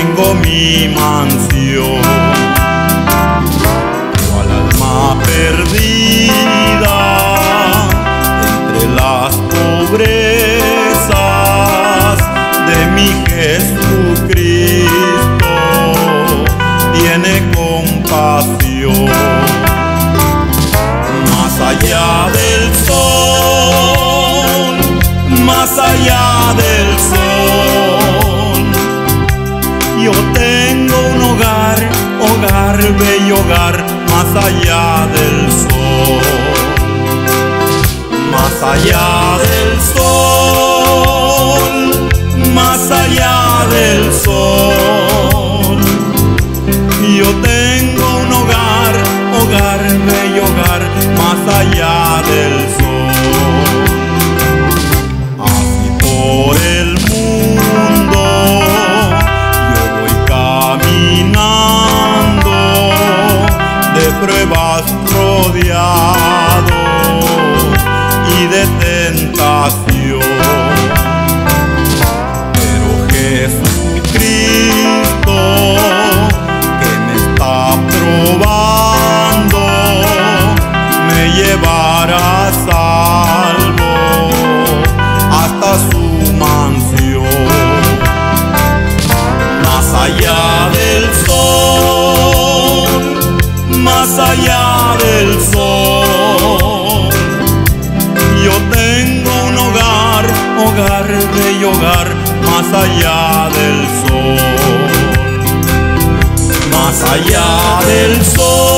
tengo mi mansión. Cual alma perdida entre las pobrezas de mi Jesucristo, tiene compasión. Más allá del sol, más allá del sol, yo tengo un hogar, hogar, bello hogar, más allá del sol. Más allá del sol, más allá del sol, yo tengo un hogar, hogar, bello hogar, más allá del sol. Así por el mundo yo voy caminando, de pruebas rodeado y de tentación. Pero Jesucristo, que me está probando, me llevará salvo hasta su mansión. Más allá del sol, más allá del sol, yo tengo un hogar, hogar, bello hogar, más allá del sol. Más allá del sol.